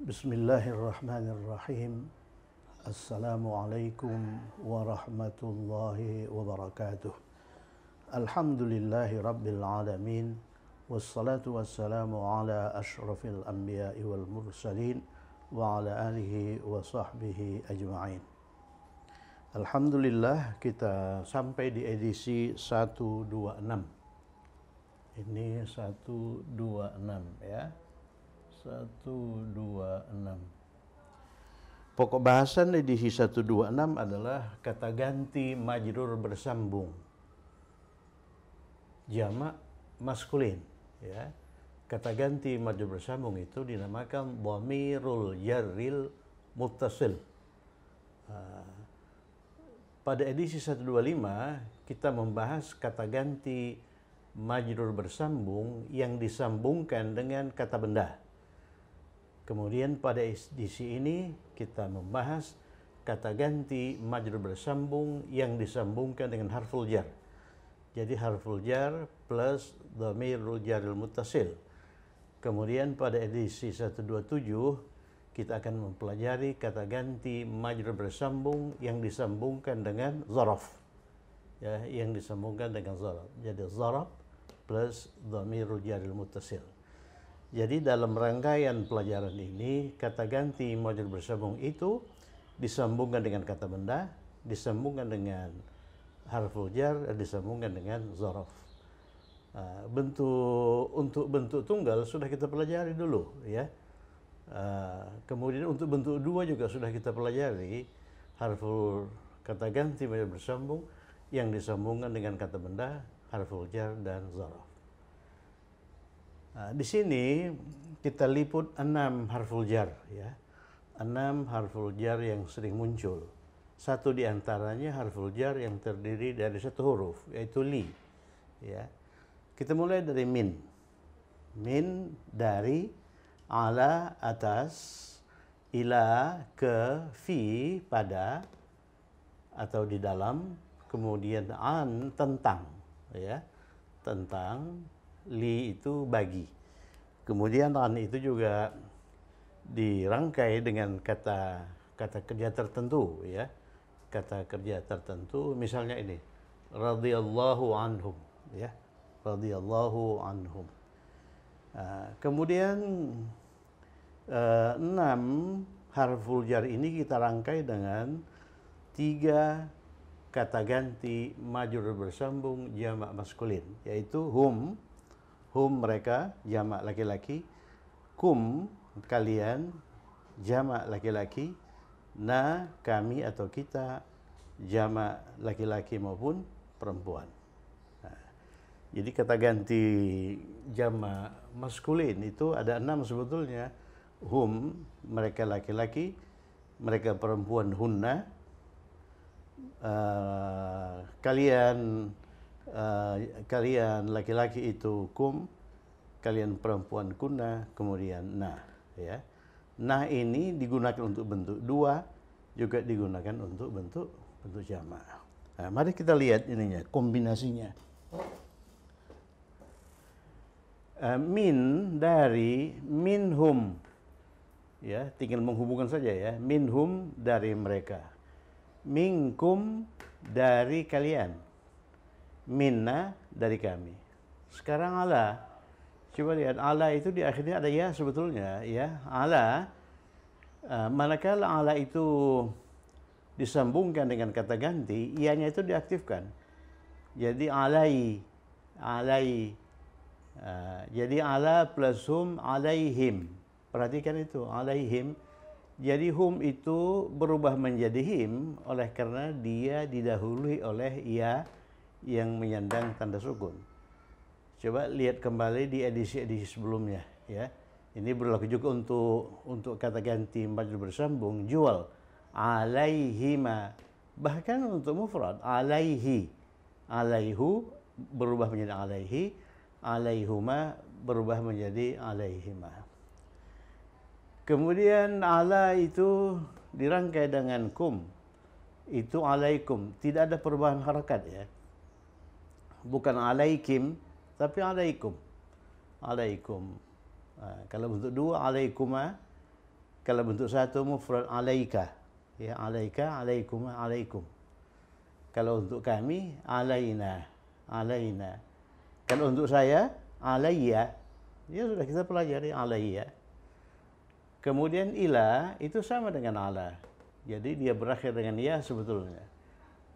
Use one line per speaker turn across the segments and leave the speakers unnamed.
Bismillahirrahmanirrahim. Assalamualaikum warahmatullahi wabarakatuh. Alhamdulillahi rabbil alamin. Wassalatu wassalamu ala ashrafil anbiya'i wal mursalin wa ala alihi wa sahbihi ajma'in. Alhamdulillah, kita sampai di edisi 126. Ini 126 ya. 126. Pokok bahasan edisi 126 adalah kata ganti majrur bersambung jamak maskulin ya. Kata ganti majrur bersambung itu dinamakan dhamirul jarril muttasil. Pada edisi 125 kita membahas kata ganti majrur bersambung yang disambungkan dengan kata benda. Kemudian pada edisi ini kita membahas kata ganti majrur bersambung yang disambungkan dengan harful jar. Jadi harful jar plus dhamirul jarril muttasil. Kemudian pada edisi 127 kita akan mempelajari kata ganti majrur bersambung yang disambungkan dengan zaraf. Ya, yang disambungkan dengan zaraf. Jadi zaraf plus dhamirul jarril muttasil. Jadi dalam rangkaian pelajaran ini, kata ganti majrur bersambung itu disambungkan dengan kata benda, disambungkan dengan harful jar, disambungkan dengan zaraf. Untuk bentuk tunggal sudah kita pelajari dulu ya. Kemudian untuk bentuk dua juga sudah kita pelajari, harful kata ganti majrur bersambung yang disambungkan dengan kata benda, harful jar dan zaraf. Di sini kita liput 6 harful jar ya. 6 harful jar yang sering muncul. Satu di antaranya harful jar yang terdiri dari satu huruf yaitu li ya. Kita mulai dari min. Min dari, ala atas, ila ke, fi pada atau di dalam, kemudian an tentang ya. Tentang, li itu bagi. Kemudian an itu juga dirangkai dengan kata kerja tertentu ya. Kata kerja tertentu misalnya ini radhiyallahu anhum ya. Radhiyallahu anhum. Kemudian 6 harful jar ini kita rangkai dengan 3 kata ganti majrur bersambung jamak maskulin yaitu hum mereka jamak laki-laki, kum kalian jamak laki-laki, na kami atau kita jamak laki-laki maupun perempuan. Jadi kata ganti jamak maskulin itu ada 6 sebetulnya. Hum mereka laki-laki, mereka perempuan hunna, kalian laki-laki itu kum, kalian perempuan kunna, kemudian nah ya. Nah ini digunakan untuk bentuk dua, juga digunakan untuk bentuk jamak. Mari kita lihat ininya, kombinasinya. Min dari, minhum ya, tinggal menghubungkan saja ya. Minhum dari mereka, minkum dari kalian, minna dari kami. Sekarang ala, coba lihat ala itu di akhirnya ada ya sebetulnya ya. Ala, manakala ala itu disambungkan dengan kata ganti, ianya itu diaktifkan. Jadi alai. Jadi ala plus hum alaihim. Perhatikan itu alaihim. Jadi hum itu berubah menjadi him oleh karena dia didahului oleh ya yang menyandang tanda sukun. Coba lihat kembali di edisi-edisi sebelumnya ya. Ini berlaku juga untuk kata ganti majrur bersambung jual alaihima. Bahkan untuk mufrad alaihi. Alaihu berubah menjadi alaihi, alaihuma berubah menjadi alaihima. Kemudian ala itu dirangkai dengan kum. Itu alaikum, tidak ada perubahan harakat ya. Bukan alaikim, tapi alaikum. Alaikum. Kalau bentuk dua, alaikuma. Kalau bentuk satu mufrad alaika, ya alaika, alaikum, alaikum. Kalau untuk kami alaina, alaina. Kalau untuk saya alayya, ya sudah kita pelajari alayya. Kemudian ila itu sama dengan ala. Jadi dia berakhir dengan ya sebetulnya.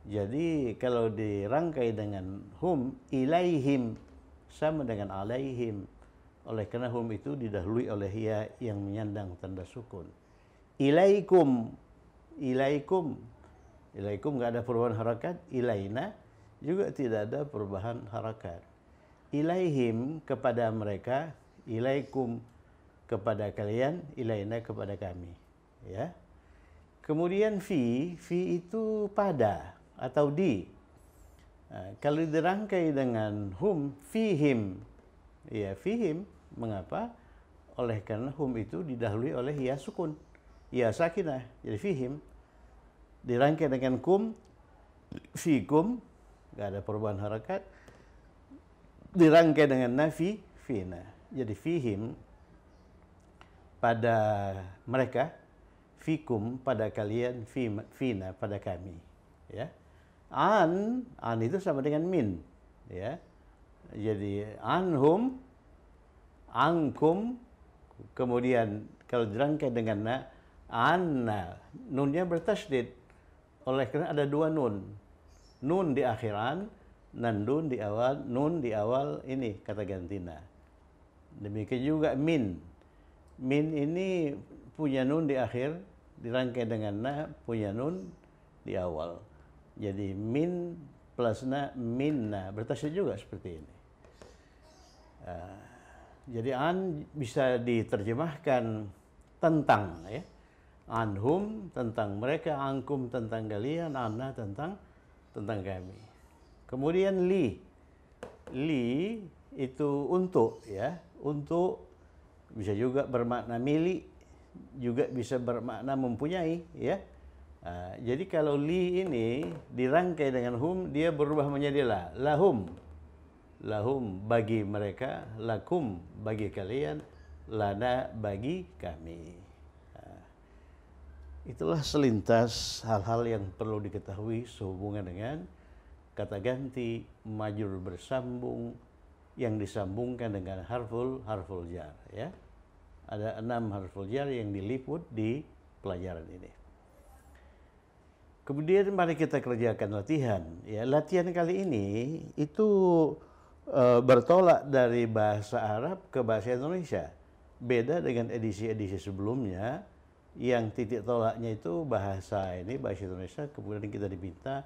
Jadi kalau dirangkai dengan hum, ilaihim sama dengan alaihim. Oleh karena hum itu didahului oleh ya yang menyandang tanda sukun. Ilaikum, ilaikum, ilaikum nggak ada perubahan harakat. Ilaina juga tidak ada perubahan harakat. Ilaihim kepada mereka, ilaikum kepada kalian, ilaina kepada kami. Ya. Kemudian fi itu pada atau di. Kalau dirangkai dengan hum, fihim, ya fihim. Mengapa? Oleh karena hum itu didahului oleh ya sukun, ya sakinah. Jadi fihim dirangkai dengan kum, fikum, nggak ada perubahan harakat. Dirangkai dengan nafi, fina. Jadi fihim pada mereka, fikum pada kalian, fina pada kami. Ya, an itu sama dengan min. Ya, jadi anhum, ankum, kemudian kalau dirangkai dengan na, anna, nunnya bertasydid. Oleh karena ada dua nun. Nun di akhiran, dan nun di awal, nun di awal ini kata gantina. Demikian juga min. Min ini punya nun di akhir, dirangkai dengan na, punya nun di awal. Jadi min plus na, minna, bertasydid juga seperti ini. Jadi an bisa diterjemahkan tentang, ya. Anhum tentang mereka, angkum tentang kalian, anna tentang kami. Kemudian li itu untuk, ya, untuk bisa juga bermakna milik, juga bisa bermakna mempunyai, ya. Jadi kalau li ini dirangkai dengan hum, dia berubah menjadi la, lahum. Lahum bagi mereka, lakum bagi kalian, lana bagi kami. Itulah selintas hal-hal yang perlu diketahui sehubungan dengan kata ganti majrur bersambung yang disambungkan dengan harful jar. Ya, ada 6 harful jar yang diliput di pelajaran ini. Kemudian mari kita kerjakan latihan. Ya, latihan kali ini itu bertolak dari bahasa Arab ke bahasa Indonesia. Beda dengan edisi-edisi sebelumnya yang titik tolaknya itu bahasa Indonesia, kemudian kita diminta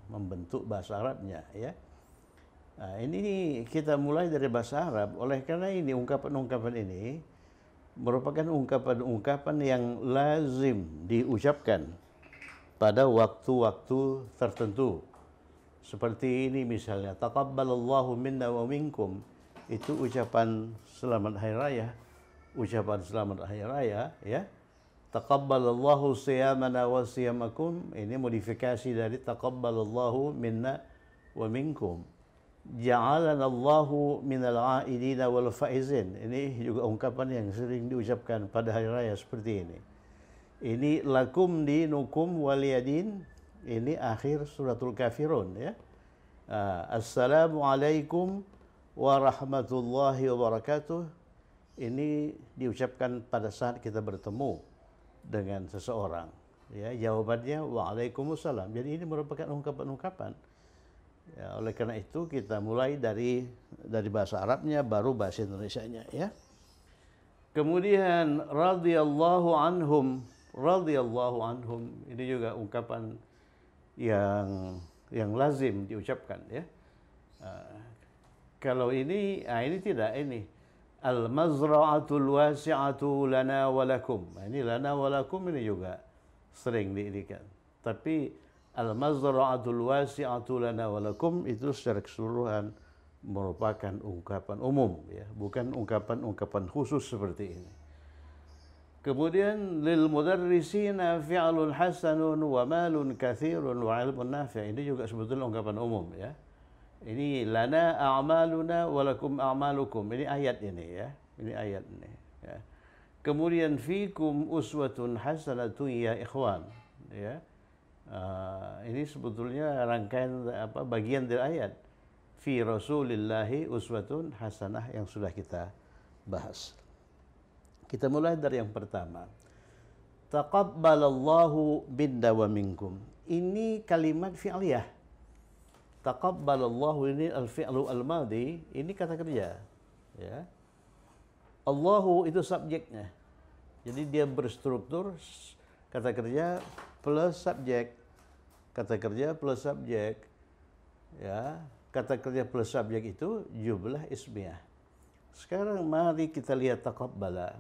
membentuk bahasa Arabnya, ya. Ini kita mulai dari bahasa Arab. Oleh karena ini ungkapan-ungkapan ini merupakan ungkapan-ungkapan yang lazim diucapkan pada waktu-waktu tertentu. Seperti ini misalnya, taqabbalallahu minna wa minkum, itu ucapan selamat hari raya, ya. Taqabbalallahu siyamana wa siyamakum, ini modifikasi dari taqabbalallahu minna wa minkum. Ja'alana Allahu minal a'idina wal faizin, ini juga ungkapan yang sering diucapkan pada hari raya seperti ini. Ini lakum dinukum waliyadin, ini akhir suratul kafirun, ya. Assalamualaikum warahmatullahi wabarakatuh, ini diucapkan pada saat kita bertemu dengan seseorang, ya. Jawabannya waalaikumsalam. Jadi ini merupakan ungkapan-ungkapan, ya. Oleh karena itu kita mulai dari bahasa Arabnya, baru bahasa Indonesianya, ya. Kemudian radhiyallahu anhum, ini juga ungkapan yang lazim diucapkan, ya. Kalau ini tidak, ini al-mazra'atul wasi'atu lana walakum. Ini lana walakum ini juga sering diirikan. Tapi al-mazra'atul wasi'atu lana walakum itu secara keseluruhan merupakan ungkapan umum, ya, bukan ungkapan khusus seperti ini. Kemudian lil mudarrisina fi'lun hasanun wa malun katsirun wa ilmun nafi', ini juga sebetulnya ungkapan umum, ya. Ini lana a'maluna wa lakum a'malukum, ini ayat ini, ya. Ini ayat ini, ya. Kemudian fikum uswatun hasanatun ya ikhwan. Ya. Ini sebetulnya rangkaian bagian dari ayat fi rasulillahi uswatun hasanah yang sudah kita bahas. Kita mulai dari yang pertama. Taqabbalallahu minna wa minkum. Ini kalimat fi'liyah. Taqabbalallahu ini al-fi'lu al-madhi, ini kata kerja. Ya. Allahu itu subjeknya. Jadi dia berstruktur kata kerja plus subjek. Kata kerja plus subjek. Ya, kata kerja plus subjek itu jumlah ismiyah. Sekarang mari kita lihat taqabbala.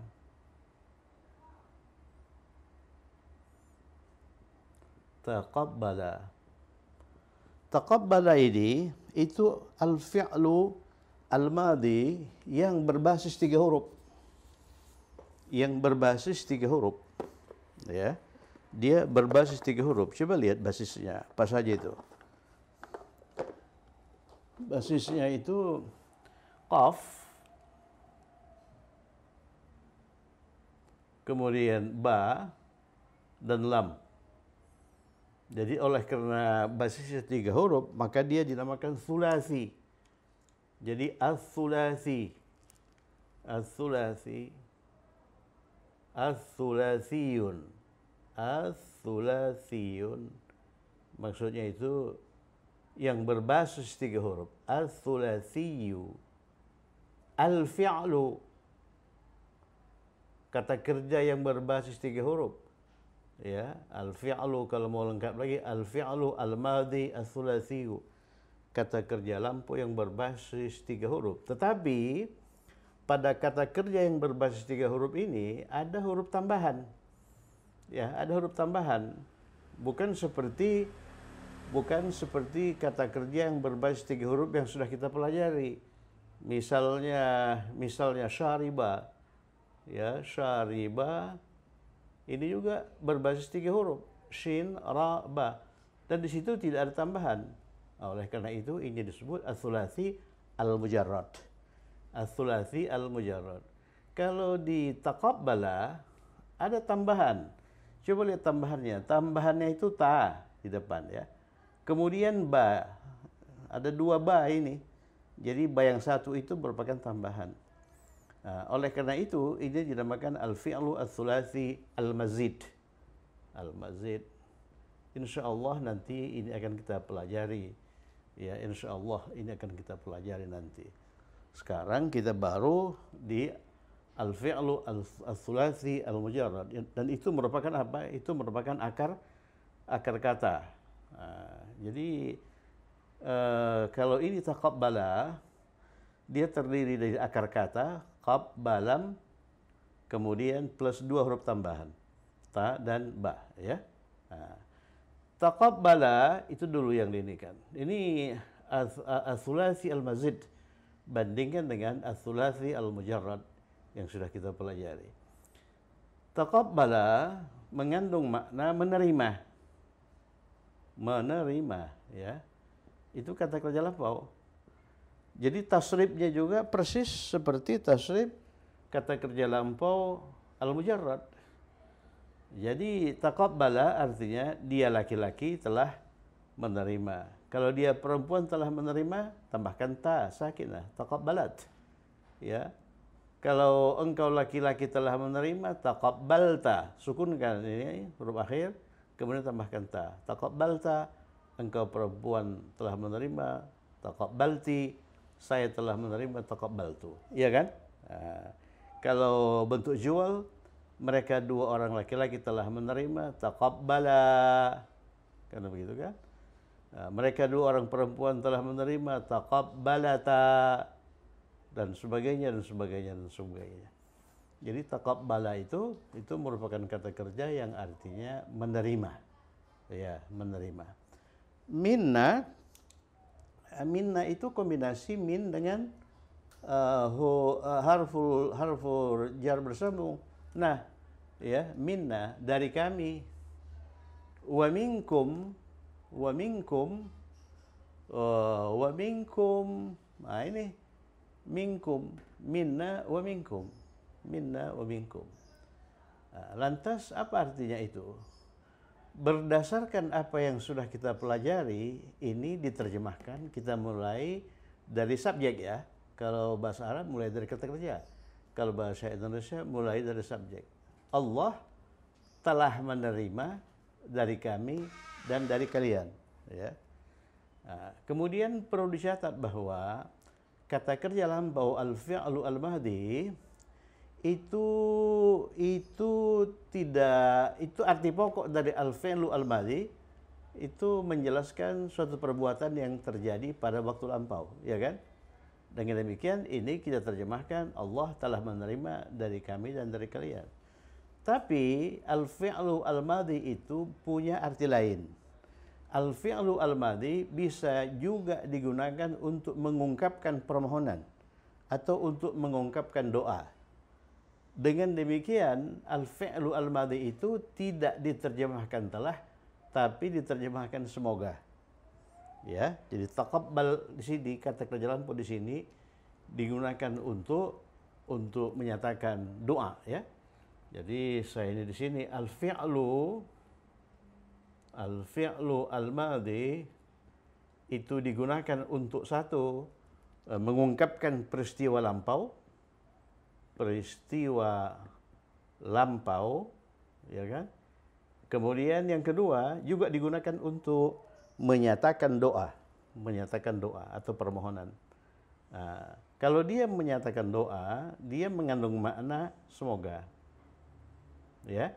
Taqabbala. Taqabbala ini itu al-fi'lu al-madhi yang berbasis 3 huruf. Yang berbasis 3 huruf. Ya. Dia berbasis 3 huruf. Coba lihat basisnya. Apa saja itu? Basisnya itu qaf, kemudian ba, dan lam. Jadi oleh karena basisnya 3 huruf, maka dia dinamakan sulasi. Jadi as-sulasi. As-sulasi. As-sulasiyun. As-sulasiyun. Maksudnya itu yang berbasis 3 huruf. As-sulasiyu. Al-fi'lu. Kata kerja yang berbasis 3 huruf. Ya, al-fi'lu kalau mau lengkap lagi al-fi'lu al-madhi as-sulasiyu. Kata kerja lampu yang berbasis 3 huruf. Tetapi pada kata kerja yang berbasis 3 huruf ini ada huruf tambahan. Ya, ada huruf tambahan. Bukan seperti kata kerja yang berbasis 3 huruf yang sudah kita pelajari. Misalnya syariba. Ya, syariba ini juga berbasis 3 huruf. Shin, ra, ba. Dan di situ tidak ada tambahan. Oleh karena itu ini disebut as-sulasi al-mujarrad. As-sulasi al-mujarrad. Kalau di taqabbala ada tambahan. Coba lihat tambahannya. Tambahannya itu ta di depan ya. Kemudian ba. Ada 2 ba ini. Jadi ba yang satu itu merupakan tambahan. Oleh karena itu ini dinamakan al-fi'lu as-sulasi al-mazid. Al-mazid. Insyaallah nanti ini akan kita pelajari. Ya, insyaallah ini akan kita pelajari nanti. Sekarang kita baru di al-fi'lu as-sulasi al-mujarrad, dan itu merupakan apa? Itu merupakan akar kata. Jadi kalau ini taqabbala, dia terdiri dari akar kata qab, balam, kemudian plus 2 huruf tambahan ta dan ba ya. Taqabbala itu dulu yang diinikan. Ini as-sulasi al-mazid bandingkan dengan as-sulasi al-mujarrad yang sudah kita pelajari. Taqabbala mengandung makna menerima. Menerima ya. Itu kata kerja lampau. Jadi tasrifnya juga persis seperti tasrif kata kerja lampau al-mujarrad. Jadi taqabbala artinya dia laki-laki telah menerima. Kalau dia perempuan telah menerima, tambahkan ta sakinah, taqabbalat. Ya. Kalau engkau laki-laki telah menerima, taqabbalta, sukunkan ini huruf akhir, kemudian tambahkan ta. Taqabbalta, engkau perempuan telah menerima, taqabbalti, saya telah menerima, taqabbaltu. Iya kan? Kalau bentuk jual, mereka 2 orang laki-laki telah menerima, taqabbala. Karena begitu kan? Mereka 2 orang perempuan telah menerima, taqabbalata, dan sebagainya dan sebagainya dan sebagainya. Jadi taqabbala itu merupakan kata kerja yang artinya menerima. Ya, menerima. Minna itu kombinasi min dengan harful jar bersambung. Nah, ya, minna dari kami. Wa minkum. Nah, ini minkum, minna wa minkum. Minna wa minkum. Lantas apa artinya itu? Berdasarkan apa yang sudah kita pelajari, ini diterjemahkan, kita mulai dari subjek ya. Kalau bahasa Arab mulai dari kata kerja. Kalau bahasa Indonesia mulai dari subjek. Allah telah menerima dari kami dan dari kalian. Ya. Nah, kemudian perlu dicatat bahwa kata kerja lampau al-fi'lu al-mahdi itu tidak, itu arti pokok dari al-fi'lu al-madhi itu menjelaskan suatu perbuatan yang terjadi pada waktu lampau, ya kan? Dengan demikian ini kita terjemahkan Allah telah menerima dari kami dan dari kalian. Tapi al-fi'lu al-madhi itu punya arti lain. Al-fi'lu al-madhi bisa juga digunakan untuk mengungkapkan permohonan atau untuk mengungkapkan doa. Dengan demikian, al-fi'lu al-madhi itu tidak diterjemahkan telah, tapi diterjemahkan semoga. Ya, jadi taqabbal di sini, kata kerja lampau di sini digunakan untuk menyatakan doa, ya. Jadi saya ini di sini al-fi'lu al-madhi itu digunakan untuk satu, mengungkapkan peristiwa lampau, ya kan? Kemudian yang kedua juga digunakan untuk menyatakan doa atau permohonan. Nah, kalau dia menyatakan doa, dia mengandung makna semoga. Ya.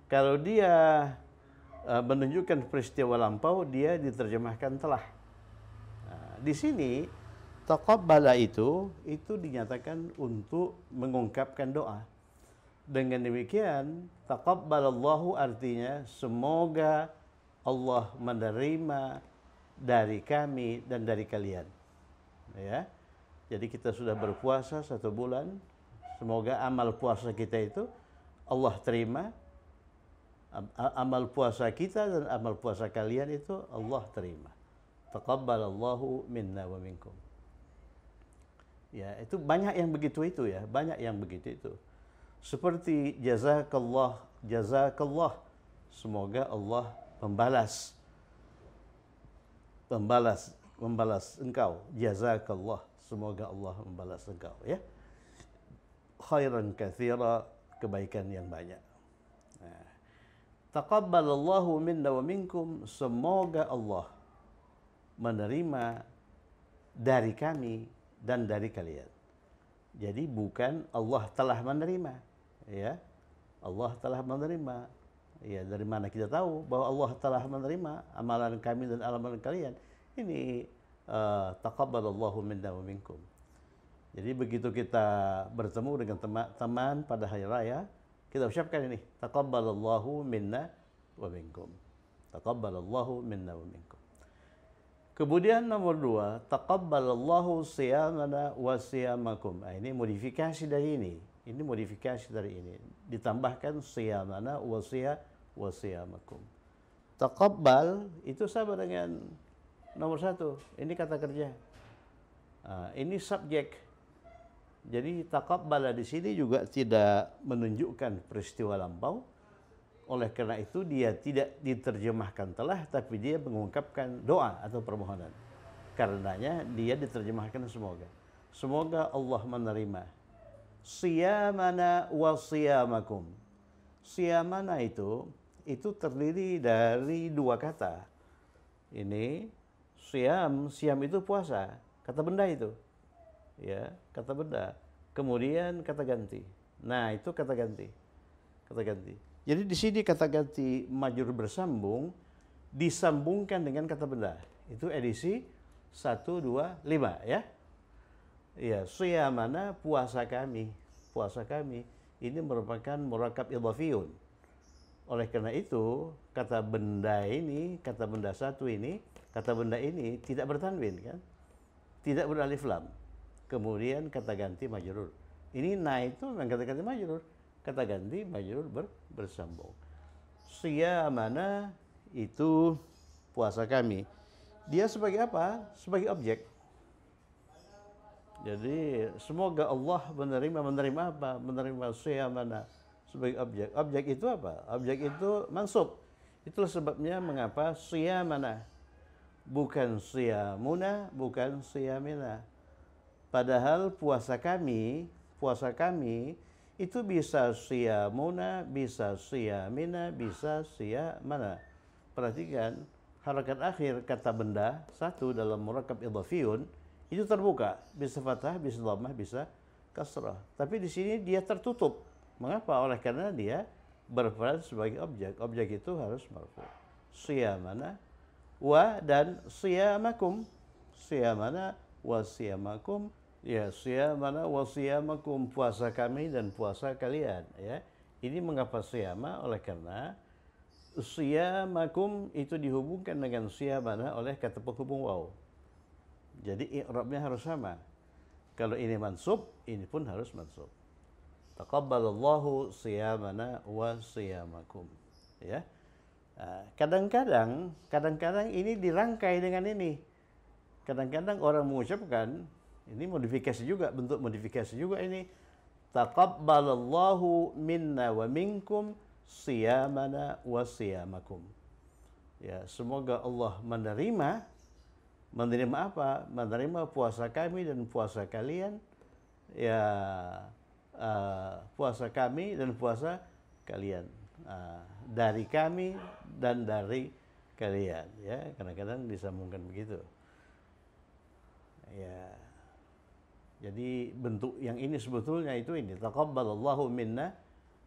Kalau dia menunjukkan peristiwa lampau, dia diterjemahkan telah. Nah, di sini taqabbala itu dinyatakan untuk mengungkapkan doa. Dengan demikian, taqabbalallahu artinya semoga Allah menerima dari kami dan dari kalian. Ya. Jadi kita sudah berpuasa 1 bulan, semoga amal puasa kita itu Allah terima. Amal puasa kita dan amal puasa kalian itu Allah terima. Taqabbalallahu minna wa minkum. Ya, itu banyak yang begitu itu ya, banyak yang begitu itu. Seperti jazakallah, semoga Allah membalas engkau. Jazakallah, semoga Allah membalas engkau, ya. Khairan katsira, kebaikan yang banyak. Nah, taqabbalallahu minna wa minkum, semoga Allah menerima dari kami dan dari kalian. Jadi bukan Allah telah menerima, ya. Allah telah menerima. Ya, dari mana kita tahu bahwa Allah telah menerima amalan kami dan amalan kalian? Ini taqabbalallahu minna wa minkum. Jadi begitu kita bertemu dengan teman pada hari raya, kita ucapkan ini, taqabbalallahu minna wa minkum. Taqabbalallahu minna wa minkum. Kemudian nomor 2, taqabbalallahu siyamana wa siyamakum. Nah, ini modifikasi dari ini. Ini modifikasi dari ini. Ditambahkan siyamana wa siyamakum. Taqabbal itu sama dengan nomor 1. Ini kata kerja. Nah, ini subjek. Jadi taqabbala di sini juga tidak menunjukkan peristiwa lampau. Oleh karena itu dia tidak diterjemahkan telah, tapi dia mengungkapkan doa atau permohonan. Karenanya dia diterjemahkan semoga. Semoga Allah menerima. Siyamana wa siyamakum. Siyamana itu terdiri dari 2 kata. Ini siam itu puasa, kata benda itu. Ya, kata benda. Kemudian kata ganti. Nah, itu kata ganti. Kata ganti. Jadi di sini kata ganti majrur bersambung disambungkan dengan kata benda. Itu edisi 1, 2, 5 ya. Ya, siyamana puasa kami. Puasa kami ini merupakan murakab idhafiyun. Oleh karena itu, kata benda ini, kata benda satu ini, kata benda ini tidak bertanwin kan? Tidak beralif lam. Kemudian kata ganti majrur. Ini na itu memang kata ganti majrur. Kata ganti majrur bersambung. Siyamana itu puasa kami. Dia sebagai apa? Sebagai objek. Jadi semoga Allah menerima apa? Menerima siyamana. sebagai objek. Objek itu apa? Objek itu mansub. Itulah sebabnya mengapa siyamana, bukan siyamuna, bukan siyamina. Padahal puasa kami itu bisa siyamuna, bisa siyamina, bisa siyamana. Perhatikan harakat akhir kata benda satu dalam murakkab idhafiyun itu terbuka, bisa fathah, bisa dhammah, bisa kasrah. Tapi di sini dia tertutup. Mengapa? Oleh karena dia berperan sebagai objek. Objek itu harus marfu. Siyamana wa dan siyamakum. Siyamana wa siyamakum. Ya, siyamana wa siyamakum, puasa kami dan puasa kalian, ya. Ini mengapa siyama? Oleh karena siyamakum itu dihubungkan dengan siyamana oleh kata penghubung waw. Jadi i'rabnya harus sama. Kalau ini mansub, ini pun harus mansub. Taqabbalallahu siyamana wa siyamakum. Ya. Kadang-kadang ini dirangkai dengan ini. Kadang-kadang orang mengucapkan, ini modifikasi juga, bentuk modifikasi juga ini. Taqabbalallahu minna wa minkum siyamana wa siyamakum. Ya, semoga Allah menerima apa? Menerima puasa kami dan puasa kalian. Ya, puasa kami dan puasa kalian. Dari kami dan dari kalian, ya. Kadang-kadang disambungkan begitu. Ya. Jadi bentuk yang ini sebetulnya itu ini, taqabbalallahu minna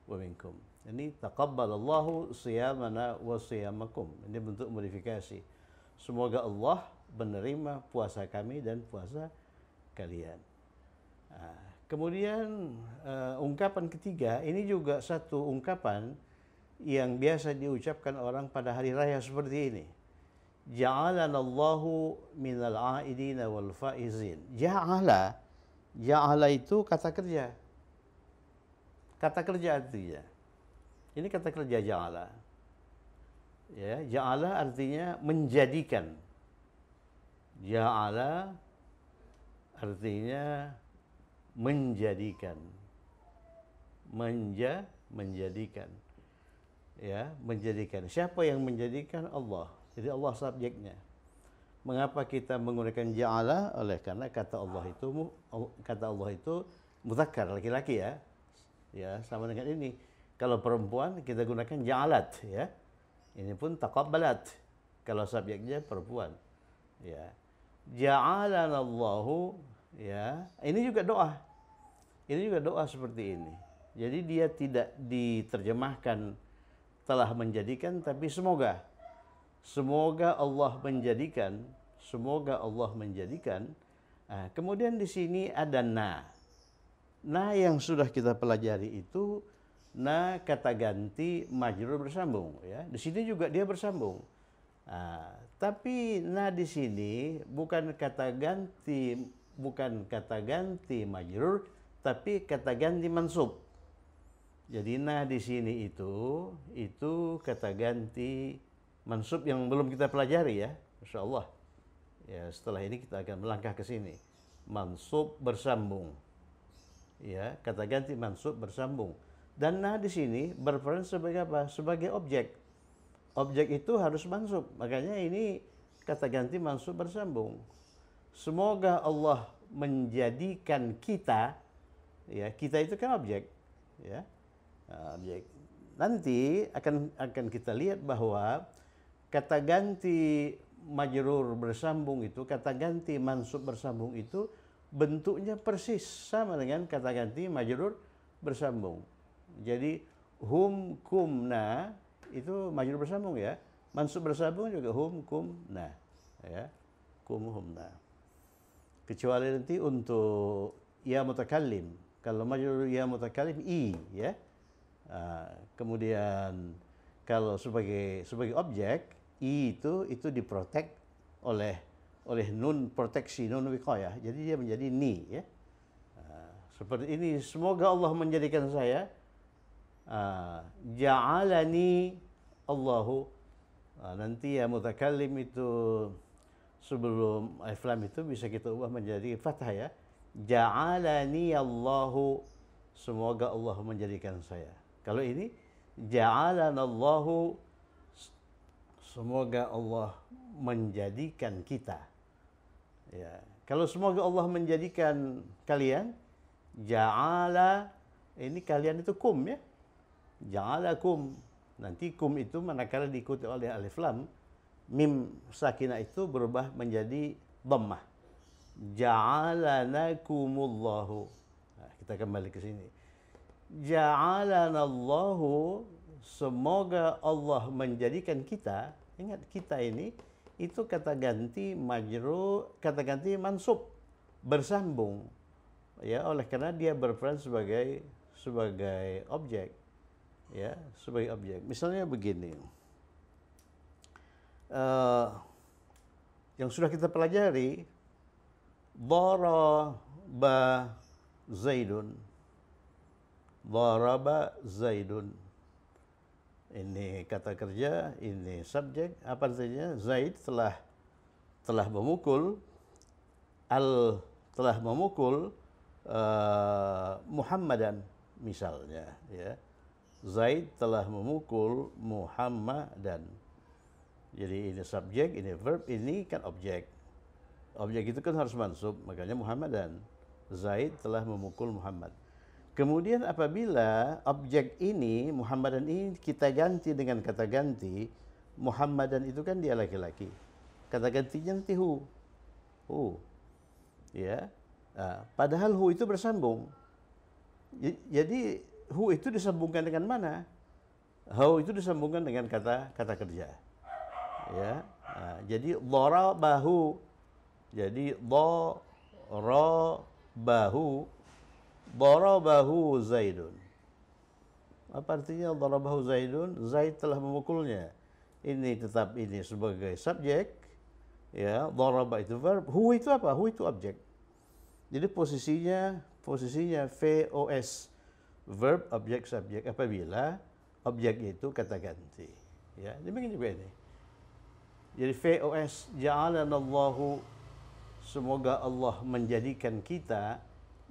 wa minkum. Ini taqabbalallahu siyamana wa siyamakum. Ini bentuk modifikasi. Semoga Allah menerima puasa kami dan puasa kalian. Kemudian ungkapan ketiga, ini juga satu ungkapan yang biasa diucapkan orang pada hari raya seperti ini. Ja'alanallahu minal a'idina wal faizin. Ja'ala itu kata kerja. Kata kerja artinya. Ini kata kerja ja'ala. Ya, ja'ala artinya menjadikan. Ja'ala artinya menjadikan. Menjadikan. Ya, menjadikan. Siapa yang menjadikan? Allah. Jadi Allah subjeknya. Mengapa kita menggunakan ja'ala? Oleh karena kata Allah itu mudzakkar, laki-laki, ya. Ya, sama dengan ini. Kalau perempuan kita gunakan ja'alat, ya. Ini pun taqabbalat. Kalau subjeknya perempuan. Ya. Ja'alanallahu, ya. Ini juga doa. Ini juga doa seperti ini. Jadi dia tidak diterjemahkan telah menjadikan, tapi semoga Allah menjadikan, kemudian di sini ada na yang sudah kita pelajari itu kata ganti majrur bersambung, ya. Di sini juga dia bersambung, tapi di sini bukan kata ganti majrur, tapi kata ganti mansub. Jadi di sini itu kata ganti mansub yang belum kita pelajari, ya, Masya Allah. Ya, setelah ini kita akan melangkah ke sini. Mansub bersambung. Ya, kata ganti mansub bersambung. Dan di sini berperan sebagai apa? Sebagai objek. Objek itu harus mansub. Makanya ini kata ganti mansub bersambung. Semoga Allah menjadikan kita, ya, kita itu kan objek, ya. Objek. Nanti akan kita lihat bahwa kata ganti majrur bersambung itu, kata ganti mansub bersambung itu bentuknya persis sama dengan kata ganti majrur bersambung. Jadi hum kumna itu majrur bersambung, ya. Mansub bersambung juga hum kumna, ya. Kum humna. Kecuali nanti untuk ya mutakallim. Kalau majrur ya mutakallim ya. Kemudian kalau sebagai objek itu diprotek oleh nun proteksi, nun wiqayah. Jadi dia menjadi ni, ya. Seperti ini, semoga Allah menjadikan saya. Ja'alani Allahu. Nanti ya mutakallim itu sebelum alif lam itu bisa kita ubah menjadi fathah, ya. Ja'alani Allahu, semoga Allah menjadikan saya. Kalau ini ja'alanallahu, semoga Allah menjadikan kita. Ya. Kalau semoga Allah menjadikan kalian, ja'ala, ini kalian itu kum ya. Ja'alakum. Nanti kum itu manakala diikuti oleh alif lam, mim sakinah itu berubah menjadi dhammah. Ja'alanakumullahu. Nah, kita kembali ke sini. Ja'alanallahu, semoga Allah menjadikan kita. Ingat, kita ini itu kata ganti majrur, kata ganti mansub, bersambung. Ya, oleh karena dia berperan sebagai objek. Ya, sebagai objek. Misalnya begini. Yang sudah kita pelajari, daraba Zaidun. Daraba Zaidun. Ini kata kerja, ini subjek. Apa artinya? Zaid telah memukul, telah memukul Muhammadan misalnya, ya. Zaid telah memukul Muhammadan. Jadi ini subjek, ini verb, ini kan objek. Objek itu kan harus mansub, makanya Muhammadan. Zaid telah memukul Muhammad. Kemudian apabila objek ini, Muhammadan ini kita ganti dengan kata ganti, Muhammadan itu kan dia laki-laki. Kata gantinya nanti hu. Hu. Ya. Nah, padahal hu itu bersambung. Jadi hu itu disambungkan dengan mana? Hu itu disambungkan dengan kata kerja. Ya. Nah, jadi dharabahu. Jadi dharabahu. Darabahu Zaidun. Apa artinya darabahu Zaidun? Zaid telah memukulnya. Ini tetap ini sebagai subjek. Ya, daraba itu verb. Hu itu apa? Hu itu objek. Jadi posisinya VOS. Verb, objek, subjek. Apabila objek itu kata ganti. Ya, demikian juga ini. Jadi VOS, ja'alanallahu, semoga Allah menjadikan kita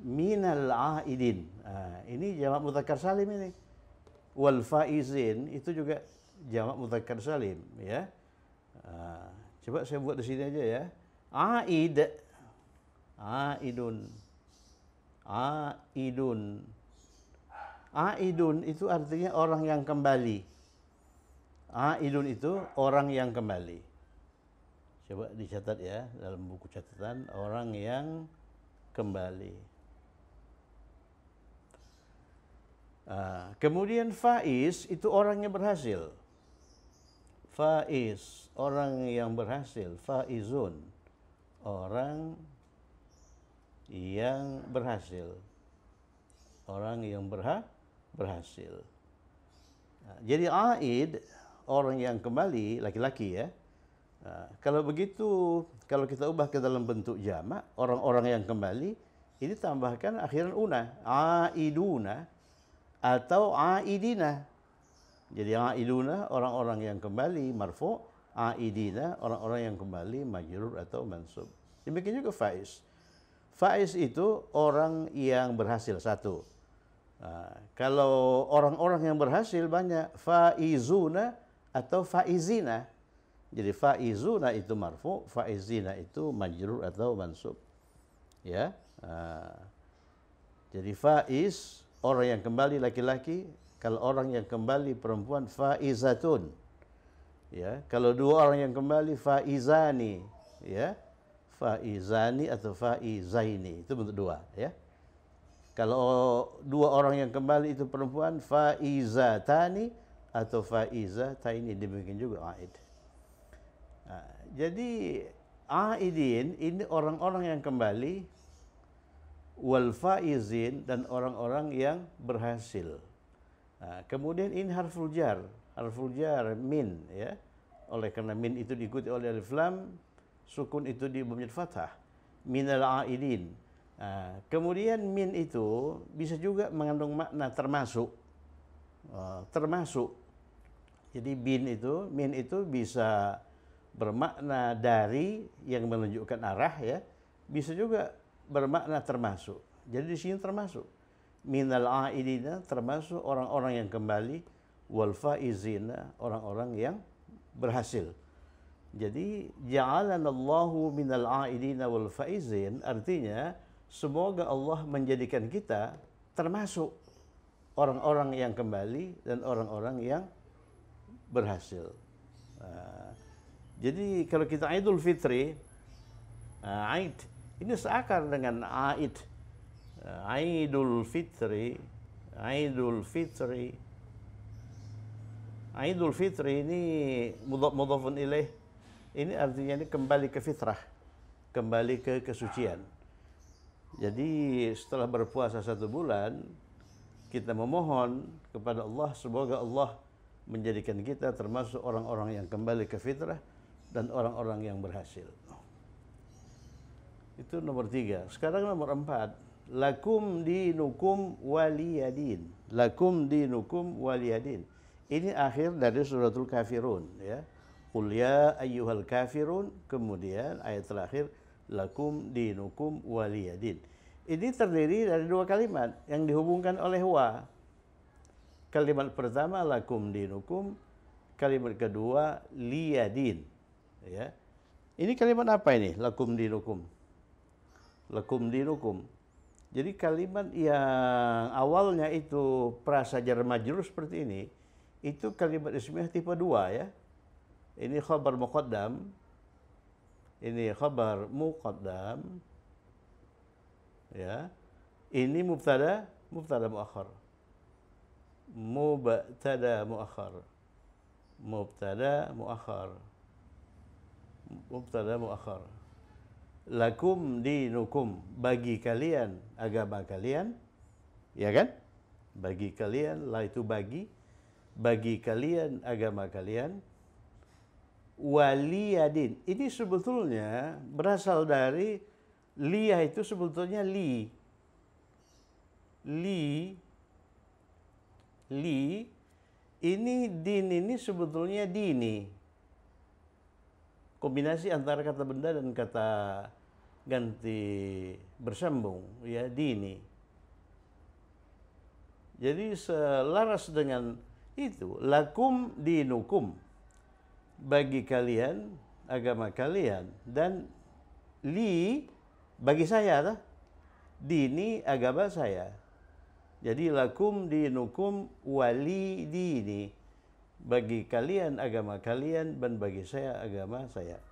minal aidin. Ini jamak mudzakkar salim ini. Wal faizin itu juga jamak mudzakkar salim, ya. Coba saya buat di sini aja ya. Aid, aidun, aidun. Aidun itu artinya orang yang kembali. Aidun itu orang yang kembali. Coba dicatat ya dalam buku catatan, orang yang kembali. Kemudian faiz itu orang yang berhasil. Faiz, orang yang berhasil. Faizun, orang yang berhasil. Orang yang berhasil. Jadi aid, orang yang kembali, laki-laki ya. Kalau begitu, kalau kita ubah ke dalam bentuk jamak, orang-orang yang kembali, ini tambahkan akhiran una, aiduna atau aidina. Jadi aiduna orang-orang yang kembali marfu, aidina orang-orang yang kembali majrur atau mansub. Demikian juga faiz. Faiz itu orang yang berhasil satu. Kalau orang-orang yang berhasil banyak, faizuna atau faizina. Jadi faizuna itu marfu, faizina itu majrur atau mansub. Ya. Jadi faiz orang yang kembali laki-laki, kalau orang yang kembali perempuan faizatun. Ya, kalau dua orang yang kembali faizani, ya. Faizani atau faizaini, itu bentuk dua, ya. Kalau dua orang yang kembali itu perempuan faizatani atau faizataini, demikian juga aid. Jadi aidin ini orang-orang yang kembali, wal faizin dan orang-orang yang berhasil. Kemudian ini harful jar min, ya. Oleh karena min itu diikuti oleh alif lam, sukun itu di bawahnya fathah. Minal aidin. Kemudian min itu bisa juga mengandung makna termasuk. Termasuk. Jadi min itu bisa bermakna dari yang menunjukkan arah, ya. Bisa juga bermakna termasuk. Jadi di sini termasuk. minal aidina, termasuk orang-orang yang kembali, wal faizina, orang-orang yang berhasil. Jadi ja'alanallahu minal aidina wal faizin, artinya semoga Allah menjadikan kita termasuk orang-orang yang kembali dan orang-orang yang berhasil. Jadi kalau kita Idul Fitri, Aid ini seakar dengan Aid. Idul Fitri, Idul Fitri, Idul Fitri ini mudhafun ilaih. Ini artinya ini kembali ke fitrah, kembali ke kesucian. Jadi setelah berpuasa 1 bulan, kita memohon kepada Allah semoga Allah menjadikan kita termasuk orang-orang yang kembali ke fitrah dan orang-orang yang berhasil. Itu nomor 3. Sekarang nomor 4. Lakum dinukum waliyadin. Lakum dinukum waliyadin. Ini akhir dari suratul kafirun, ya. Qul ya ayyuhal kafirun, kemudian ayat terakhir lakum dinukum waliyadin. Ini terdiri dari 2 kalimat yang dihubungkan oleh wa. Kalimat pertama lakum dinukum, kalimat kedua liyadin. Ya. Ini kalimat apa ini? Lakum dinukum. Lakum dinukum. Jadi kalimat yang awalnya itu prasa jar majrur seperti ini, itu kalimat ismiyah tipe 2, ya. Ini khabar muqaddam. Ini khabar muqaddam. Ya. Ini mubtada muakhar. Mubtada muakhar. Mubtada muakhar. Mubtada muakhar. Lakum dinukum, bagi kalian agama kalian, ya kan? Bagi kalian, la itu bagi kalian agama kalian. Waliyadin, ini sebetulnya berasal dari liyah, itu sebetulnya li, ini din, ini sebetulnya dini. Kombinasi antara kata benda dan kata ganti bersambung, ya, dini. Jadi selaras dengan itu, lakum dinukum, bagi kalian agama kalian, dan li, bagi saya, dini, agama saya. Jadi lakum dinukum wali dini, bagi kalian agama kalian dan bagi saya agama saya.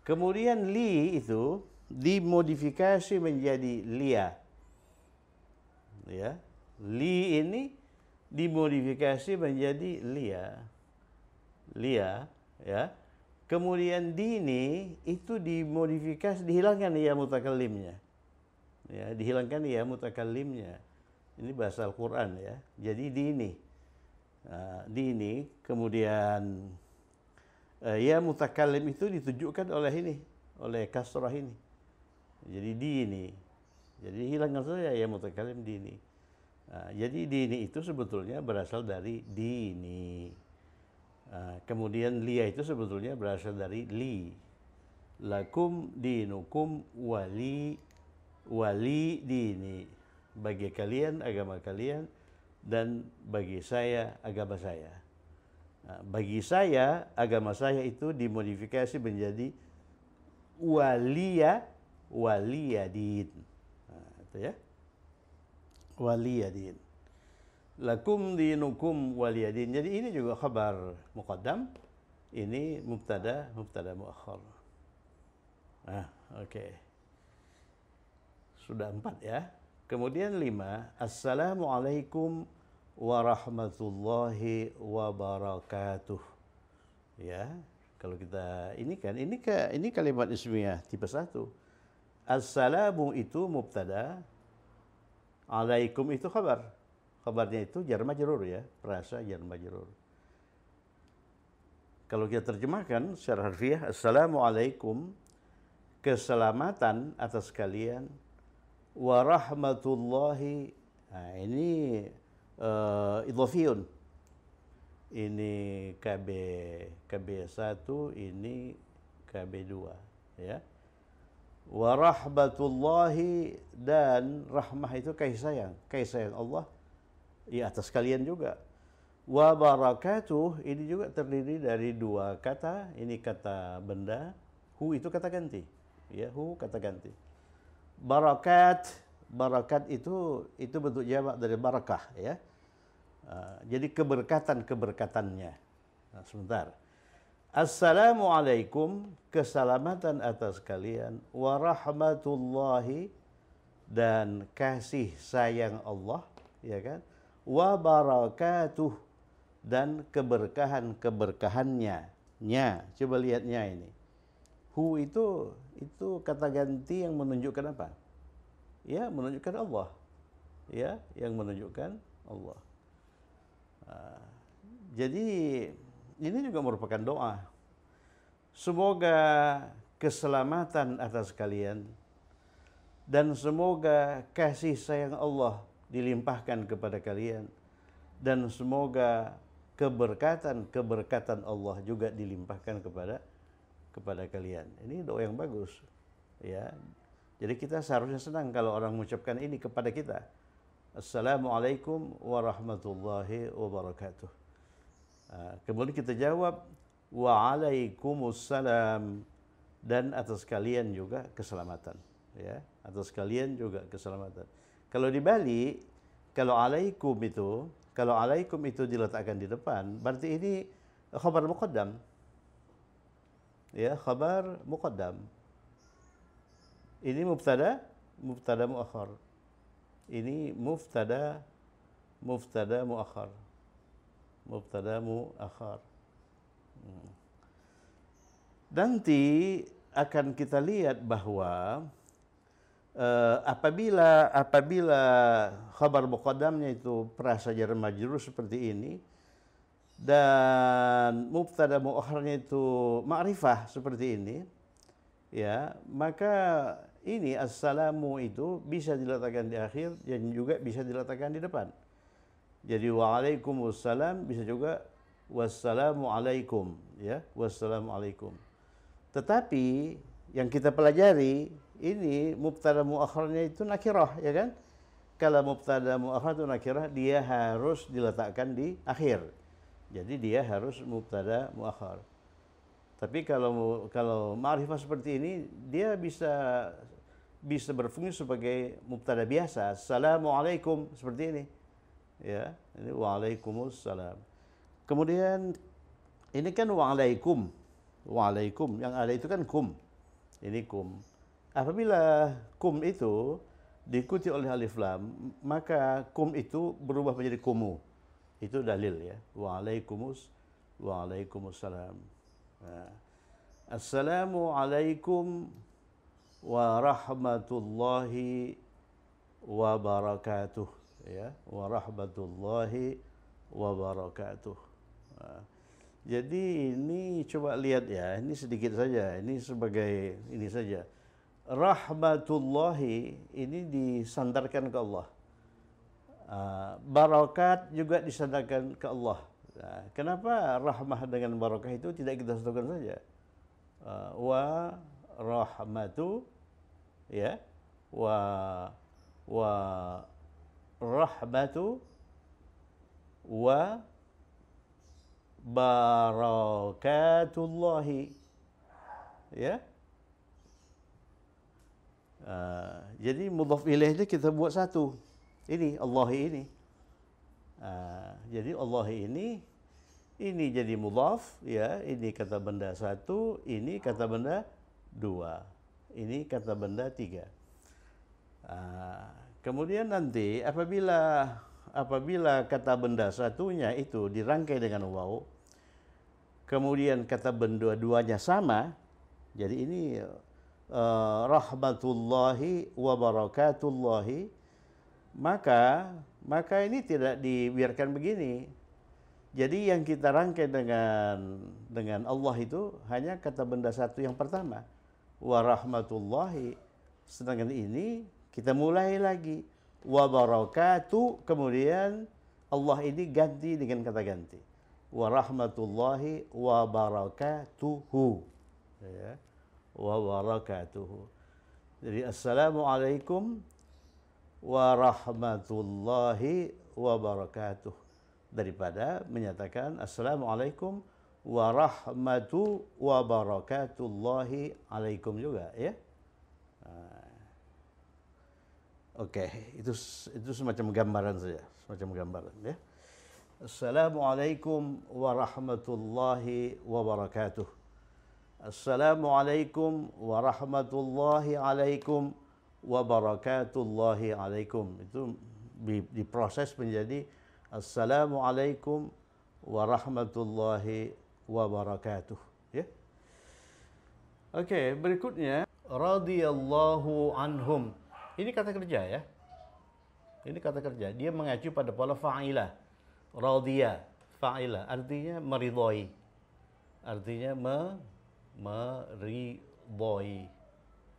Kemudian li itu dimodifikasi menjadi lia. Ya. Li ini dimodifikasi menjadi lia. Lia, ya. Kemudian dini itu dimodifikasi, dihilangkan ya mutakallimnya. Ya, dihilangkan ya mutakallimnya. Ini bahasa Al-Qur'an, ya. Jadi dini. Dini, kemudian ya mutakallim itu ditujukan oleh ini, oleh kasrah ini. Jadi dini. Jadi hilangkan saja ya mutakallim dini. Jadi dini itu sebetulnya berasal dari dini. Kemudian liya itu sebetulnya berasal dari li. Lakum dinukum wali dini. Bagi kalian agama kalian dan bagi saya agama saya. Bagi saya agama saya itu dimodifikasi menjadi waliyadin. Itu ya. Waliyadin. Lakum dinukum waliyadin. Jadi ini juga khabar muqaddam. Ini mubtada muakhar. Oke. Sudah 4, ya. Kemudian 5, Assalamualaikum warahmatullahi wabarakatuh. Ya, kalau kita ini kalimat ismiyah tipe 1. Assalamu itu mubtada, alaikum itu khabar. Khabarnya itu jar majrur, ya, perasa jar majrur. Kalau kita terjemahkan secara harfiah, Assalamualaikum, keselamatan atas kalian, warahmatullahi, ini idhofiyun. Ini KB 1, ini KB 2, ya. wa rahmatullahi, dan rahmah itu kasih sayang Allah di atas kalian juga. Wa barakatuh ini juga terdiri dari dua kata, ini kata benda, hu itu kata ganti. Ya, hu kata ganti. Barakat itu bentuk jamak dari barakah, ya. Jadi keberkatannya. Nah, sebentar. Assalamualaikum, keselamatan atas kalian, warahmatullahi, dan kasih sayang Allah, ya kan? Wa barakatuh, dan keberkahannya. Coba lihatnya ini. Hu itu kata ganti yang menunjukkan apa? Ya, menunjukkan Allah. Ya, yang menunjukkan Allah. Jadi ini juga merupakan doa. Semoga keselamatan atas kalian dan semoga kasih sayang Allah dilimpahkan kepada kalian dan semoga keberkatan Allah juga dilimpahkan kepada kalian. Ini doa yang bagus, ya. Jadi kita seharusnya senang kalau orang mengucapkan ini kepada kita. Assalamualaikum warahmatullahi wabarakatuh. Kemudian kita jawab waalaikumsalam, dan atas kalian juga keselamatan, ya, atas kalian juga keselamatan. Kalau di Bali, kalau alaikum itu diletakkan di depan, berarti ini khabar muqaddam, ya, khabar muqaddam. Ini mubtada muakhar. Ini mubtada muakhar. Nanti akan kita lihat bahwa apabila khabar muqaddamnya itu perasa jar majrur seperti ini dan mubtada muakharnya itu ma'rifah seperti ini, ya, maka ini assalamu itu bisa diletakkan di akhir dan juga bisa diletakkan di depan. Jadi waalaikumsalam bisa juga wassalamualaikum, ya, wassalamualaikum. Tetapi yang kita pelajari ini mubtada muakharnya itu nakirah, ya kan? Kalau mubtada muakhar itu nakirah, dia harus diletakkan di akhir. Jadi dia harus mubtada muakhar. Tapi kalau ma'rifah seperti ini, dia bisa berfungsi sebagai mubtada biasa. Assalamualaikum seperti ini. Ya, ini waalaikumsalam. Kemudian ini kan waalaikum. Yang ada itu kan kum. Ini kum. Apabila kum itu diikuti oleh alif lam, maka kum itu berubah menjadi kumu. Itu dalil, ya. Waalaikumsalam. Nah, Assalamualaikum warahmatullahi wabarakatuh, ya, warahmatullahi wabarakatuh. Nah, jadi ini coba lihat, ya, ini sedikit saja, ini sebagai ini saja. Rahmatullahi ini disandarkan ke Allah. Barakat juga disandarkan ke Allah. Nah, kenapa rahmah dengan barakah itu tidak kita satukan saja? Wa rahmatu, ya, wa rahmatu wa barakatullahi, ya. Jadi mudhaf ilaihnya kita buat satu. Ini Allah ini. Jadi Allah ini jadi mudhaf, ya. Ini kata benda satu, ini kata benda dua, ini kata benda tiga. Kemudian nanti apabila kata benda satunya itu dirangkai dengan waw, kemudian kata benda duanya sama, jadi ini rahmatullahi wa barakatullahi, maka ini tidak dibiarkan begini. Jadi yang kita rangkai dengan Allah itu hanya kata benda satu yang pertama, wa rahmatullahi. Sedangkan ini kita mulai lagi wa barakatuh, kemudian Allah ini ganti dengan kata ganti, wa rahmatullahi wa barakatuhu, ya, wa barakatuhu. Jadi assalamualaikum warahmatullahi wabarakatuh, daripada menyatakan assalamualaikum warahmatu wabarakatullahi alaikum juga, ya. Oke, itu semacam gambaran saja, semacam gambaran, ya. Assalamualaikum warahmatullahi wabarakatuh. Assalamualaikum warahmatullahi alaikum wabarakatullahi alaikum. Itu diproses menjadi Assalamualaikum warahmatullahi wabarakatuh, ya. Oke, berikutnya radhiyallahu anhum. Ini kata kerja, ya. Ini kata kerja. Dia mengacu pada pola fa'ilah. Radhiya, fa'ilah, artinya meridhai. Artinya meridhai.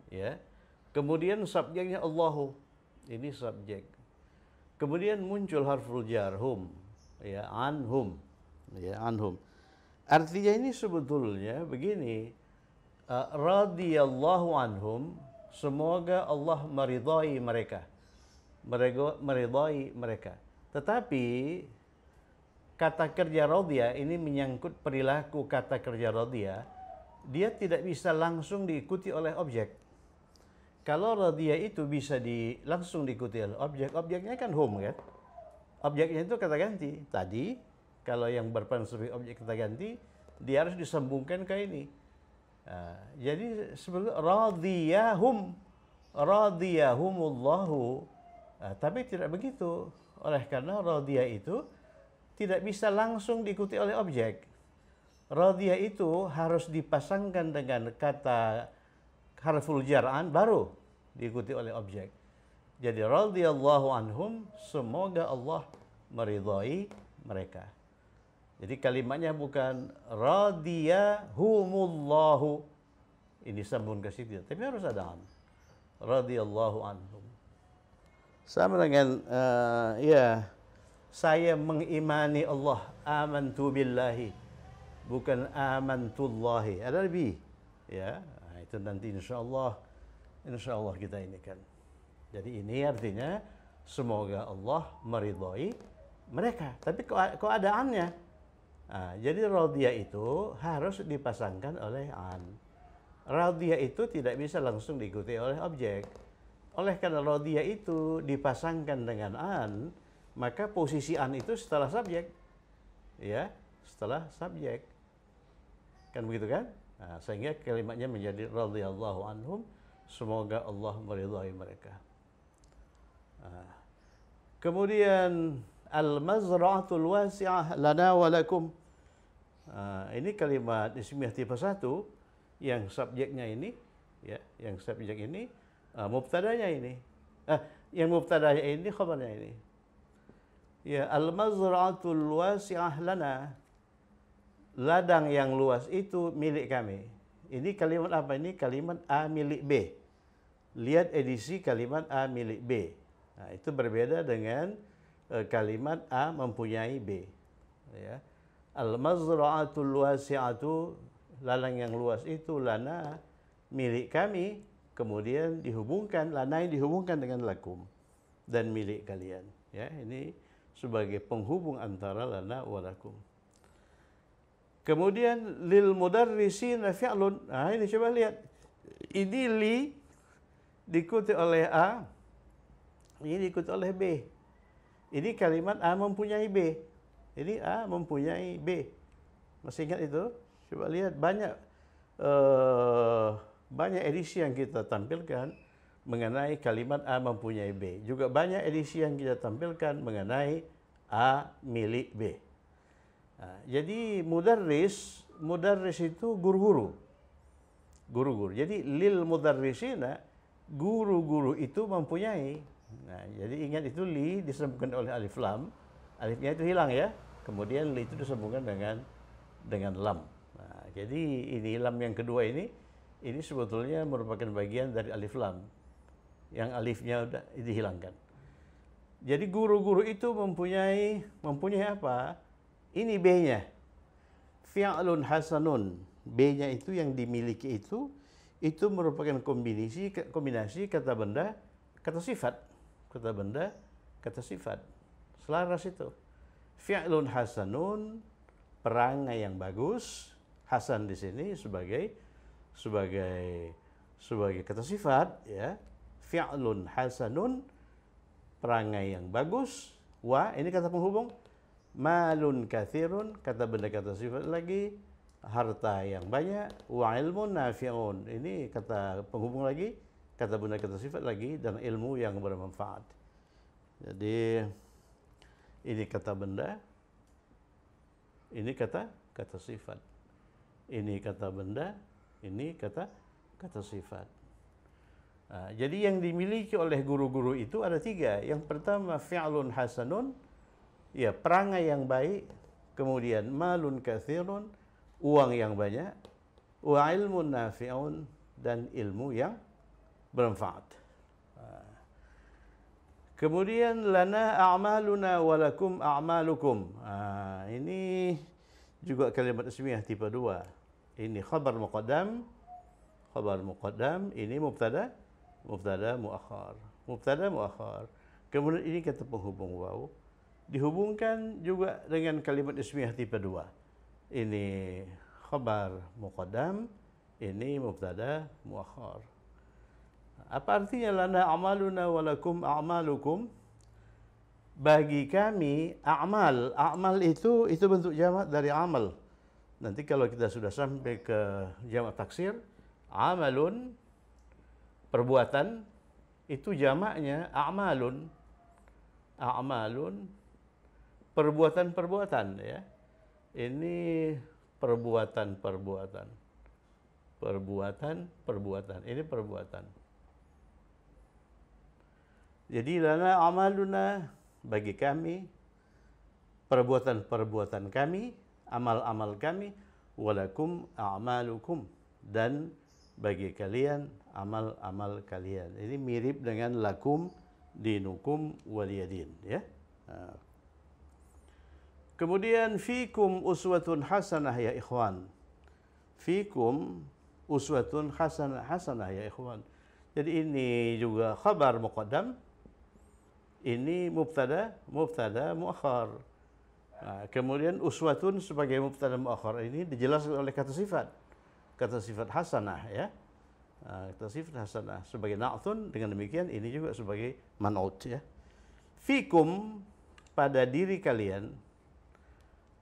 Ya. Kemudian subjeknya Allahu. Ini subjek. Kemudian muncul harful jar hum, ya, anhum. Ya, anhum. Artinya ini sebetulnya begini. Radhiyallahu anhum, semoga Allah meridhai mereka. Meridhai mereka. Tetapi kata kerja radhiya ini menyangkut perilaku kata kerja radhiya. Dia tidak bisa langsung diikuti oleh objek. Kalau radhiya itu bisa langsung diikuti oleh objek, objeknya kan hum, kan? Objeknya itu kata ganti. Tadi kalau yang berperan sebagai objek kata ganti, dia harus disambungkan ke ini. Jadi sebetulnya radhiyahumullahu, tapi tidak begitu. Oleh karena radhiya itu tidak bisa langsung diikuti oleh objek. Radhiya itu harus dipasangkan dengan kata harful jar'an baru diikuti oleh objek. Jadi radhiyallahu anhum, semoga Allah meridhai mereka. Jadi kalimatnya bukan radhiyahumullahu, ini sambung ke situ, tapi harus ada an. Radhiyallahu anhum. Sama dengan ya, saya mengimani Allah, amantu billahi, bukan amantullahi, ada lebih, ya. Nah, itu nanti insyaallah kita ini kan. Jadi ini artinya semoga Allah meridhai mereka, tapi kok ada annya. Jadi radhiya itu harus dipasangkan oleh an. Radhiya itu tidak bisa langsung diikuti oleh objek. Oleh karena radhiya itu dipasangkan dengan an, maka posisi an itu setelah subjek, ya, setelah subjek, kan begitu kan? Sehingga kalimatnya menjadi radhiyallahu anhum, semoga Allah meridhai mereka. Kemudian al-mazra'atul wasi'ah lana wa lakum. Ini kalimat ismiyah tipe 1 yang subjeknya ini, ya, yang subjek ini, mubtadanya ini. Yang mubtadanya ini khabarnya ini. Ya, al-mazra'atul wasi'ah lana. Ladang yang luas itu milik kami. Ini kalimat apa? Ini kalimat A milik B. Lihat edisi kalimat A milik B. Itu berbeda dengan kalimat A mempunyai B. Ya. Al-mazra'atul wasi'atu, ladang yang luas itu lana, milik kami. Kemudian dihubungkan, lana dihubungkan dengan lakum, dan milik kalian. Ya, ini sebagai penghubung antara lana wa lakum. Kemudian lil mudarrisina fi'lun. Ini coba lihat. Ini li diikuti oleh A, ini diikuti oleh B. Ini kalimat A mempunyai B. Ini A mempunyai B. Masih ingat itu? Coba lihat, banyak edisi yang kita tampilkan mengenai kalimat A mempunyai B. Juga banyak edisi yang kita tampilkan mengenai A milik B. Jadi mudarris itu guru-guru. Jadi lil mudarrisina, guru-guru itu mempunyai. Jadi ingat itu li disambungkan oleh alif lam. Alifnya itu hilang, ya. Kemudian li itu disambungkan dengan lam. Jadi ini lam yang kedua ini sebetulnya merupakan bagian dari alif lam. Yang alifnya udah dihilangkan. Jadi guru-guru itu mempunyai apa? Ini B-nya. Fi'lun hasanun. B-nya itu yang dimiliki itu itu merupakan kombinasi kata benda, kata sifat. Kata benda, kata sifat. Selaras itu. Fi'lun hasanun, perangai yang bagus. Hasan di sini sebagai kata sifat, ya. Fi'lun hasanun, perangai yang bagus. Wa, ini kata penghubung. Malun kathirun, kata benda, kata sifat lagi. Harta yang banyak. Wa ilmun nafi'un, ini kata penghubung lagi, kata benda, kata sifat lagi, dan ilmu yang bermanfaat. Jadi ini kata benda, ini kata sifat. Ini kata benda, ini kata sifat. Nah, jadi yang dimiliki oleh guru-guru itu ada 3. Yang pertama fi'lun hasanun, ya, perangai yang baik. Kemudian malun kathirun, uang yang banyak. Wa ilmun nafi'un, dan ilmu yang bermanfaat. Kemudian lana a'maluna walakum a'malukum. Ini juga kalimat ismiyah tipe 2. Ini khabar muqaddam, ini mubtada muakhar. Kemudian ini kata penghubung waw, dihubungkan juga dengan kalimat ismiyah tipe 2. Ini khabar muqaddam, ini mubtada muakhar. Apa artinya lana a'maluna walakum a'malukum? Bagi kami a'mal. A'mal itu bentuk jamak dari amal. Nanti kalau kita sudah sampai ke jamak taksir, amalun, perbuatan, itu jamaknya a'malun. A'malun, perbuatan-perbuatan, ya. Ini perbuatan-perbuatan. Ini perbuatan. Jadi lana amaluna, bagi kami, perbuatan-perbuatan kami, amal-amal kami, walakum a'malukum, dan bagi kalian amal-amal kalian. Ini mirip dengan lakum dinukum waliyadin, ya. Kemudian fikum uswatun hasanah ya ikhwan. Fikum uswatun hasanah ya ikhwan. Jadi ini juga khabar muqaddam. Ini mubtada muakhar. Kemudian uswatun sebagai mubtada muakhar ini dijelaskan oleh kata sifat hasanah, ya. Kata sifat hasanah sebagai na'tun, dengan demikian ini juga sebagai man'ut, ya. Fikum, pada diri kalian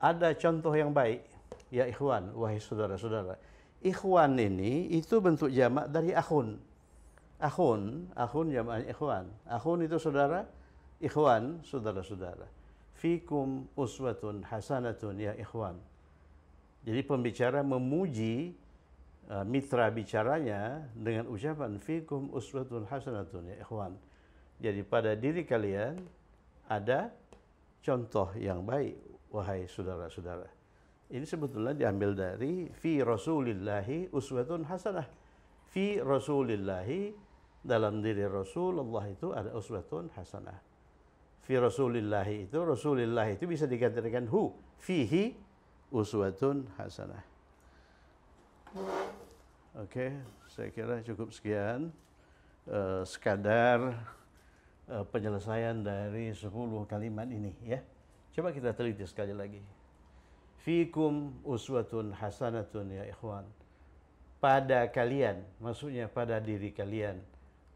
ada contoh yang baik, ya ikhwan, wahai saudara-saudara. Ikhwan ini itu bentuk jamak dari akhun. Akhun jamaknya ikhwan. Akhun itu saudara, ikhwan saudara-saudara. Fikum uswatun hasanatun ya ikhwan. Jadi pembicara memuji mitra bicaranya dengan ucapan fikum uswatun hasanatun ya ikhwan. Jadi pada diri kalian ada contoh yang baik, wahai saudara-saudara. Ini sebetulnya diambil dari fi rasulillahi uswatun hasanah. Fi rasulillahi, dalam diri Rasulullah itu ada uswatun hasanah. Fi rasulillahi itu, Rasulillah itu bisa dikatakan hu, fihi uswatun hasanah. Oke, saya kira cukup sekian. Sekadar penyelesaian dari 10 kalimat ini, ya. Coba kita teliti sekali lagi. Fikum uswatun hasanatun ya ikhwan. Pada kalian, maksudnya pada diri kalian,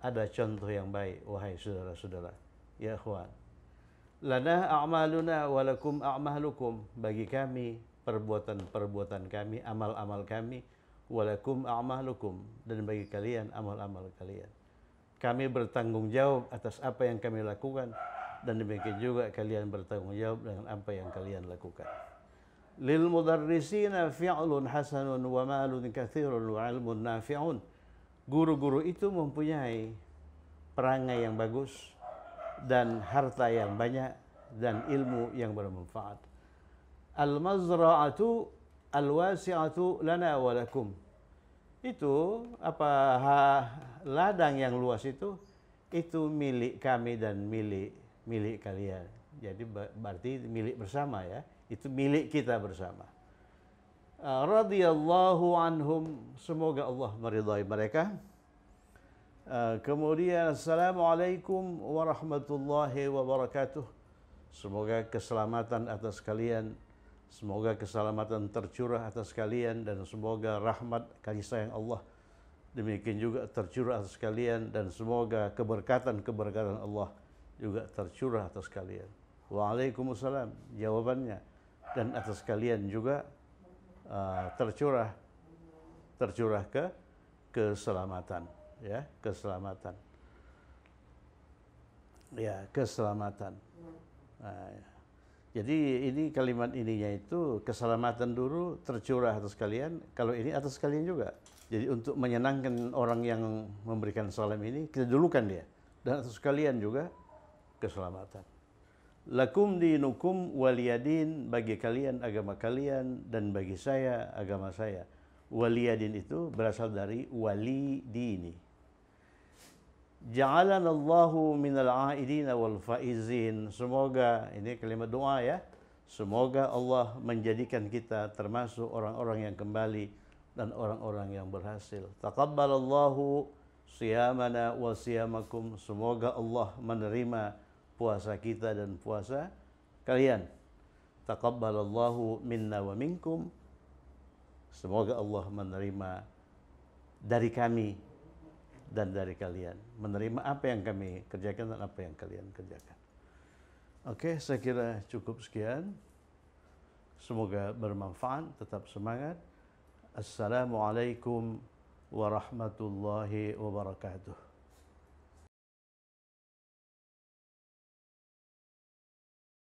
ada contoh yang baik, wahai saudara-saudara, ya ikhwan. Lana a'maluna walakum a'malukum, bagi kami perbuatan-perbuatan kami, amal-amal kami, walakum a'malukum, dan bagi kalian amal-amal kalian. Kami bertanggung jawab atas apa yang kami lakukan, dan demikian juga kalian bertanggung jawab dengan apa yang kalian lakukan. Lil mudarrisina fi'lun hasanun wa malun katsirun wa ilmun nafi'un. Guru-guru itu mempunyai perangai yang bagus dan harta yang banyak dan ilmu yang bermanfaat. Al-mazra'atu al-wasi'atu lana wa lakum. Itu ladang yang luas itu milik kami dan milik kalian. Jadi berarti milik bersama, ya. Itu milik kita bersama. radhiyallahu anhum, semoga Allah meridhai mereka. Kemudian assalamualaikum warahmatullahi wabarakatuh, semoga keselamatan atas kalian, semoga keselamatan tercurah atas kalian, dan semoga rahmat kasih sayang Allah demikian juga tercurah atas kalian, dan semoga keberkatan Allah juga tercurah atas kalian. Waalaikumsalam, jawabannya, dan atas kalian juga tercurah keselamatan, ya, keselamatan. Ya, keselamatan. Nah, ya. Jadi ini kalimat ininya itu keselamatan dulu tercurah atas kalian, kalau ini atas kalian juga. Jadi untuk menyenangkan orang yang memberikan salam ini, kita dulukan dia. Dan atas kalian juga keselamatan. Lakum dinukum waliyadin, bagi kalian agama kalian, dan bagi saya agama saya. Waliyadin itu berasal dari wali dini. Ja'alanallahu minal a'idina wal faizin. Semoga, ini kalimat doa ya, semoga Allah menjadikan kita termasuk orang-orang yang kembali dan orang-orang yang berhasil. Taqabbalallahu siyamana wa siyamakum. Semoga Allah menerima puasa kita dan puasa kalian. Taqabbalallahu minna wa minkum. Semoga Allah menerima dari kami dan dari kalian. Menerima apa yang kami kerjakan dan apa yang kalian kerjakan. Oke, saya kira cukup sekian. Semoga bermanfaat, tetap semangat. Assalamualaikum warahmatullahi wabarakatuh.